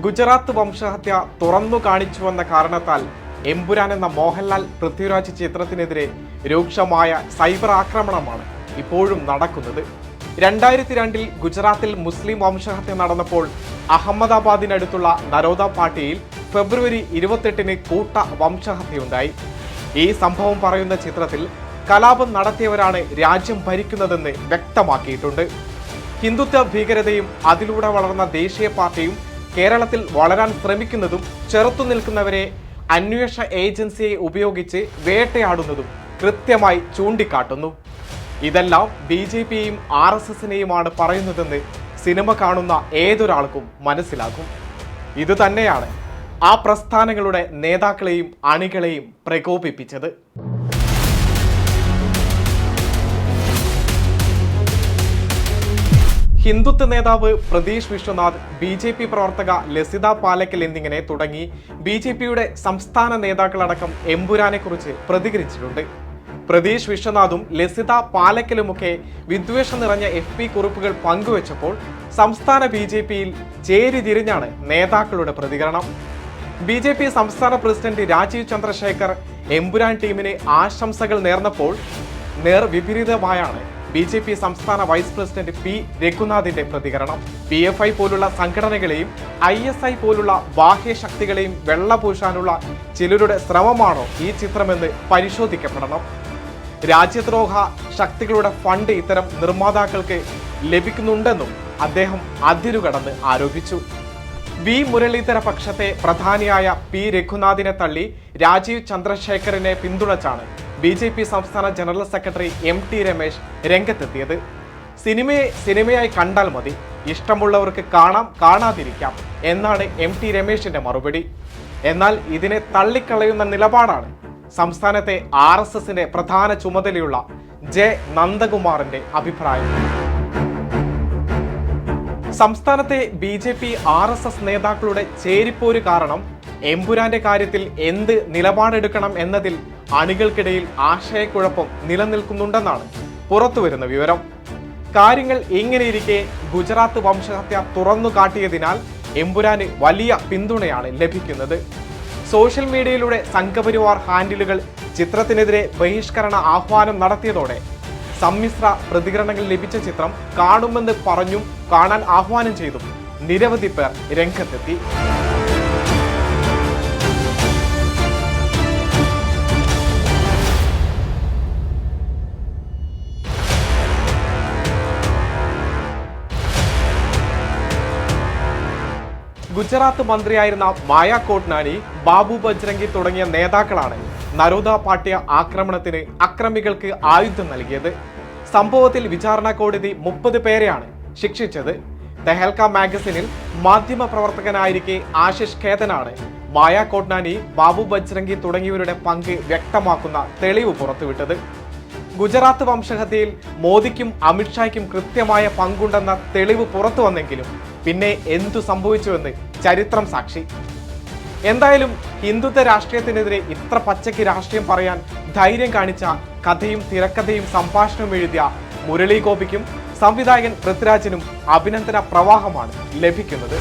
ഗുജറാത്ത് വംശഹത്യ തുറന്നു കാണിച്ചുവെന്ന കാരണത്താൽ എമ്പുരാൻ എന്ന മോഹൻലാൽ പൃഥ്വിരാജ് ചിത്രത്തിനെതിരെ രൂക്ഷമായ സൈബർ ആക്രമണമാണ് ഇപ്പോഴും നടക്കുന്നത്. 2002 ഗുജറാത്തിൽ മുസ്ലിം വംശഹത്യ നടന്നപ്പോൾ അഹമ്മദാബാദിനടുത്തുള്ള നരോദ പാട്ടിയിൽ ഫെബ്രുവരി 28 കൂട്ട വംശഹത്യയുണ്ടായി. ഈ സംഭവം പറയുന്ന ചിത്രത്തിൽ കലാപം നടത്തിയവരാണ് രാജ്യം ഭരിക്കുന്നതെന്ന് വ്യക്തമാക്കിയിട്ടുണ്ട്. ഹിന്ദുത്വ ഭീകരതയും അതിലൂടെ വളർന്ന ദേശീയ പാർട്ടിയും കേരളത്തിൽ വളരാൻ ശ്രമിക്കുന്നതും ചെറുത്തുനിൽക്കുന്നവരെ അന്വേഷണ ഏജൻസിയെ ഉപയോഗിച്ച് വേട്ടയാടുന്നതും കൃത്യമായി ചൂണ്ടിക്കാട്ടുന്നു. ഇതെല്ലാം BJPയെയും RSSനെയുമാണ് പറയുന്നതെന്ന് സിനിമ കാണുന്ന ഏതൊരാൾക്കും മനസ്സിലാകും. ഇതുതന്നെയാണ് ആ പ്രസ്ഥാനങ്ങളുടെ നേതാക്കളെയും അണികളെയും പ്രകോപിപ്പിച്ചത്. ഹിന്ദുത്വ നേതാവ് പ്രതീഷ് വിശ്വനാഥ്, BJP പ്രവർത്തക ലസിത പാലക്കൽ എന്നിങ്ങനെ തുടങ്ങി BJPയുടെ സംസ്ഥാന നേതാക്കളടക്കം എമ്പുരാനെക്കുറിച്ച് പ്രതികരിച്ചിട്ടുണ്ട്. പ്രതീഷ് വിശ്വനാഥും ലസിത പാലക്കലുമൊക്കെ വിദ്വേഷം നിറഞ്ഞ FB കുറിപ്പുകൾ പങ്കുവച്ചപ്പോൾ സംസ്ഥാന BJPയിൽ ചേരിതിരിഞ്ഞാണ് നേതാക്കളുടെ പ്രതികരണം. BJP സംസ്ഥാന പ്രസിഡന്റ് രാജീവ് ചന്ദ്രശേഖർ എമ്പുരാൻ ടീമിന് ആശംസകൾ നേർന്നപ്പോൾ നേർവിപരീതമായാണ് BJP സംസ്ഥാന വൈസ് പ്രസിഡന്റ് P രഘുനാഥിന്റെ പ്രതികരണം. PFI പോലുള്ള സംഘടനകളെയും ISI പോലുള്ള ബാഹ്യശക്തികളെയും വെള്ളപൂശാനുള്ള ചിലരുടെ ശ്രമമാണോ ഈ ചിത്രമെന്ന് പരിശോധിക്കപ്പെടണം. രാജ്യദ്രോഹ ശക്തികളുടെ ഫണ്ട് ഇത്തരം നിർമ്മാതാക്കൾക്ക് ലഭിക്കുന്നുണ്ടെന്നും അദ്ദേഹം അതിരുകടന്ന് ആരോപിച്ചു. V മുരളീധര പക്ഷത്തെ പ്രധാനിയായ P രഘുനാഥിനെ തള്ളി രാജീവ് ചന്ദ്രശേഖരനെ പിന്തുണച്ചാണ് BJP സംസ്ഥാന ജനറൽ സെക്രട്ടറി MT രമേശ് രംഗത്തെത്തിയത്. സിനിമയെ സിനിമയായി കണ്ടാൽ മതി, ഇഷ്ടമുള്ളവർക്ക് കാണാം, കാണാതിരിക്കാം എന്നാണ് MT രമേശിന്റെ മറുപടി. എന്നാൽ ഇതിനെ തള്ളിക്കളയുന്ന നിലപാടാണ് സംസ്ഥാനത്തെ RSSന്റെ പ്രധാന ചുമതലയുള്ള J നന്ദകുമാറിന്റെ അഭിപ്രായം. സംസ്ഥാനത്തെ BJP RSS നേതാക്കളുടെ ചേരിപ്പോര് കാരണം എമ്പുരാന്റെ കാര്യത്തിൽ എന്ത് നിലപാടെടുക്കണം എന്നതിൽ അണികൾക്കിടയിൽ ആശയക്കുഴപ്പം നിലനിൽക്കുന്നുണ്ടെന്നാണ് പുറത്തുവരുന്ന വിവരം. കാര്യങ്ങൾ ഇങ്ങനെയിരിക്കെ ഗുജറാത്ത് വംശഹത്യ തുറന്നു കാട്ടിയതിനാൽ എമ്പുരാന് വലിയ പിന്തുണയാണ് ലഭിക്കുന്നത്. സോഷ്യൽ മീഡിയയിലൂടെ സംഘപരിവാർ ഹാൻഡിലുകൾ ചിത്രത്തിനെതിരെ ബഹിഷ്കരണ ആഹ്വാനം നടത്തിയതോടെ സമ്മിശ്ര പ്രതികരണങ്ങൾ ലഭിച്ച ചിത്രം കാണുമെന്ന് പറഞ്ഞും കാണാൻ ആഹ്വാനം ചെയ്തും നിരവധി പേർ രംഗത്തെത്തി. ഗുജറാത്ത് മന്ത്രിയായിരുന്ന മായ കോട്നാനി, ബാബു ബജ്രംഗി തുടങ്ങിയ നേതാക്കളാണ് നരോദ പാട്യ ആക്രമണത്തിന് അക്രമികൾക്ക് ആയുധം നൽകിയത്. സംഭവത്തിൽ വിചാരണ കോടതി 30 പേരെയാണ് ശിക്ഷിച്ചത്. തെഹൽക്ക മാഗസിനിൽ മാധ്യമ പ്രവർത്തകനായിരിക്കെ ആശിഷ് ഖേതനാണ് മായ കോട്നാനി, ബാബു ബജ്രംഗി തുടങ്ങിയവരുടെ പങ്ക് വ്യക്തമാക്കുന്ന തെളിവ് പുറത്തുവിട്ടത്. ഗുജറാത്ത് വംശഹത്യയിൽ മോദിക്കും അമിത്ഷായ്ക്കും കൃത്യമായ പങ്കുണ്ടെന്ന തെളിവ് പുറത്തു വന്നെങ്കിലും പിന്നെ എന്തു സംഭവിച്ചുവെന്ന് ചരിത്രം സാക്ഷി. എന്തായാലും ഹിന്ദുത്വ രാഷ്ട്രീയത്തിനെതിരെ ഇത്ര പച്ചയ്ക്ക് രാഷ്ട്രീയം പറയാൻ ധൈര്യം കാണിച്ച കഥയും തിരക്കഥയും സംഭാഷണവും എഴുതിയ മുരളി ഗോപിക്കും സംവിധായകൻ പൃഥ്വിരാജിനും അഭിനന്ദന പ്രവാഹമാണ് ലഭിക്കുന്നത്.